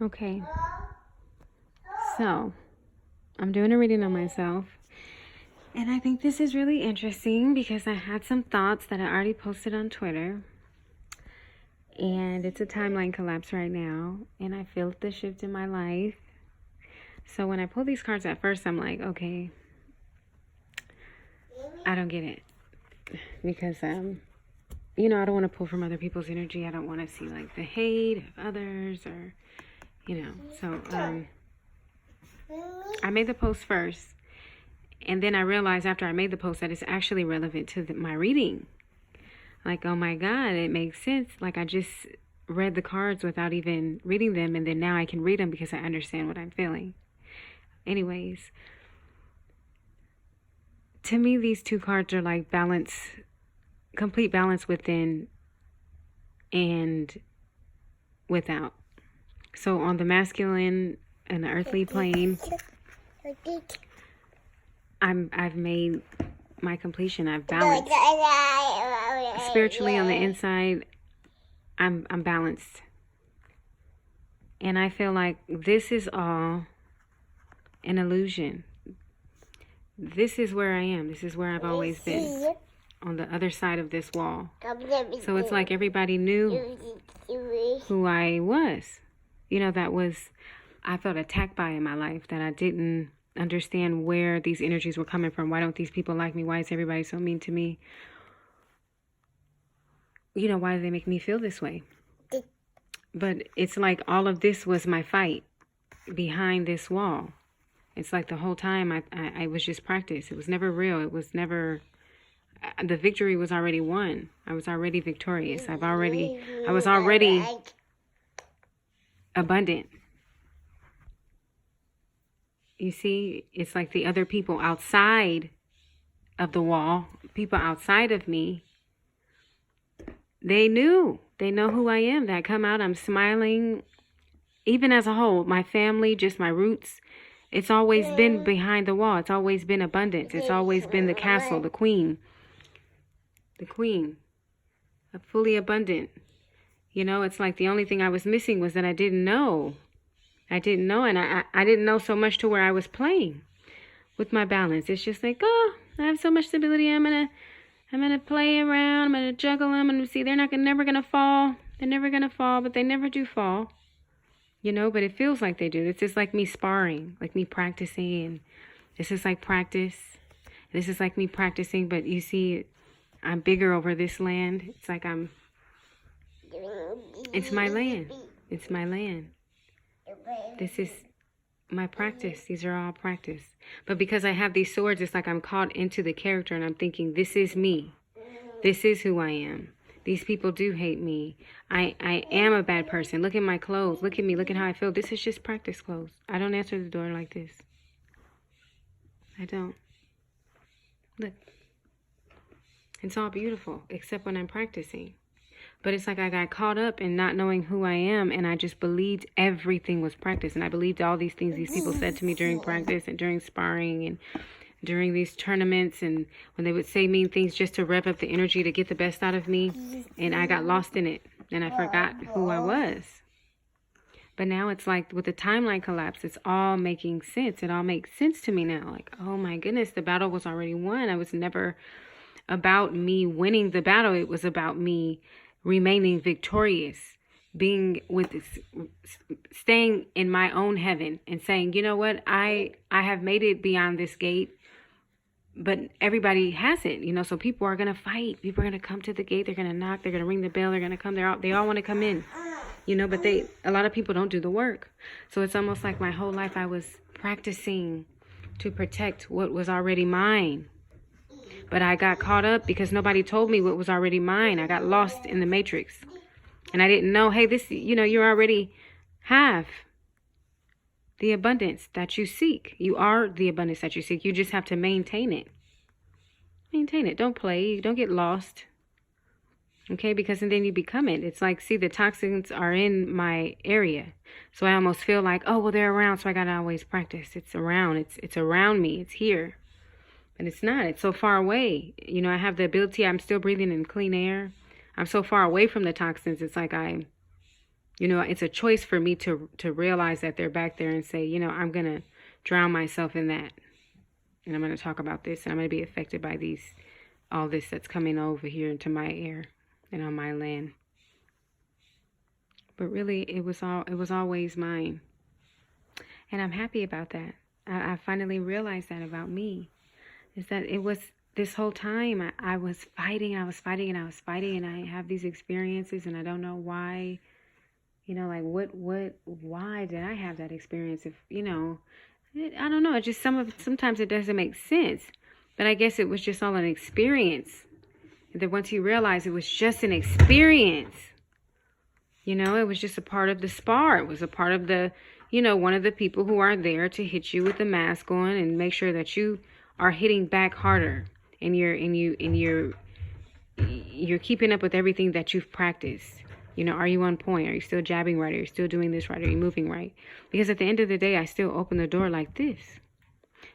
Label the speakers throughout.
Speaker 1: Okay, so I'm doing a reading on myself, and I think this is really interesting because I had some thoughts that I already posted on Twitter, and it's a timeline collapse right now, and I feel the shift in my life. So when I pull these cards at first, I'm like, okay, I don't get it, because I don't want to pull from other people's energy. I don't want to see like the hate of others, or so I made the post first, and then I realized after I made the post that it's actually relevant to my reading. Like, oh my God, it makes sense. Like, I just read the cards without even reading them, and then now I can read them because I understand what I'm feeling. Anyways, to me, these two cards are like balance, complete balance within and without. So on the masculine and the earthly plane, I've made my completion. I've balanced. Spiritually on the inside, I'm balanced. And I feel like this is all an illusion. This is where I am. This is where I've always been, on the other side of this wall. So it's like everybody knew who I was. I felt attacked by in my life, that I didn't understand where these energies were coming from. Why don't these people like me? Why is everybody so mean to me? Why do they make me feel this way? But it's like all of this was my fight behind this wall. It's like the whole time I was just practice. It was never real. It was never, the victory was already won. I was already victorious. I was already abundant. You see, it's like the other people outside of the wall, people outside of me, they know who I am. That come out, I'm smiling. Even as a whole, my family, just my roots, it's always been behind the wall. It's always been abundance. It's always been the castle, the queen. The queen. Fully abundant. It's like the only thing I was missing was that I didn't know. And I didn't know so much to where I was playing with my balance. It's just like, oh, I have so much stability. I'm gonna play around. I'm gonna juggle them. And see, they're never gonna fall. They're never gonna fall, but they never do fall. But it feels like they do. It's just like me sparring, like me practicing. And this is like practice. This is like me practicing, but you see, I'm bigger over this land. It's like it's my land. It's my land. This is my practice. These are all practice. But because I have these swords, it's like I'm caught into the character, and I'm thinking, this is me. This is who I am. These people do hate me. I am a bad person. Look at my clothes. Look at me. Look at how I feel. This is just practice clothes. I don't answer the door like this. I don't. Look. It's all beautiful, except when I'm practicing. But it's like I got caught up in not knowing who I am, and I just believed everything was practice. And I believed all these things these people said to me during practice and during sparring and during these tournaments, and when they would say mean things just to rev up the energy to get the best out of me. And I got lost in it, and I forgot who I was. But now it's like with the timeline collapse, it's all making sense. It all makes sense to me now. Like, oh my goodness, the battle was already won. I was never about me winning the battle. It was about me remaining victorious, staying in my own heaven and saying, you know what, I have made it beyond this gate, but everybody hasn't, so people are going to fight. People are going to come to the gate. They're going to knock. They're going to ring the bell. They're going to come. They all want to come in, but a lot of people don't do the work. So it's almost like my whole life I was practicing to protect what was already mine. But I got caught up because nobody told me what was already mine. I got lost in the matrix. And I didn't know, hey, this, you already have the abundance that you seek. You are the abundance that you seek. You just have to maintain it. Maintain it. Don't play. Don't get lost. Okay? Because then you become it. It's like, see, the toxins are in my area. So I almost feel like, oh, well, they're around, so I got to always practice. It's around. It's around me. It's here. And it's not. It's so far away. I have the ability. I'm still breathing in clean air. I'm so far away from the toxins. It's like You know, it's a choice for me to realize that they're back there and say, you know, I'm going to drown myself in that. And I'm going to talk about this, and I'm going to be affected by all this that's coming over here into my air and on my land. But really, it was always mine. And I'm happy about that. I finally realized that about me, is that it was this whole time I was fighting, and I was fighting, and I was fighting, and I have these experiences, and I don't know why, you know, like why did I have that experience? If, you know, I don't know. It just sometimes it doesn't make sense, but I guess it was just all an experience. And then once you realize it was just an experience, you know, it was just a part of the spar. It was a part of the, you know, one of the people who are there to hit you with the mask on and make sure that you are hitting back harder, and you're keeping up with everything that you've practiced. You know, are you on point? Are you still jabbing right? Are you still doing this right? Are you moving right? Because at the end of the day, I still open the door like this.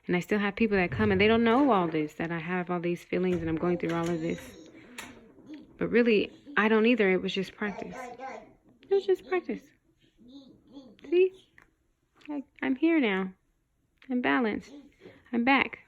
Speaker 1: And I still have people that come and they don't know all this, that I have all these feelings and I'm going through all of this. But really, I don't either. It was just practice. It was just practice. See? I'm here now. I'm balanced. I'm back.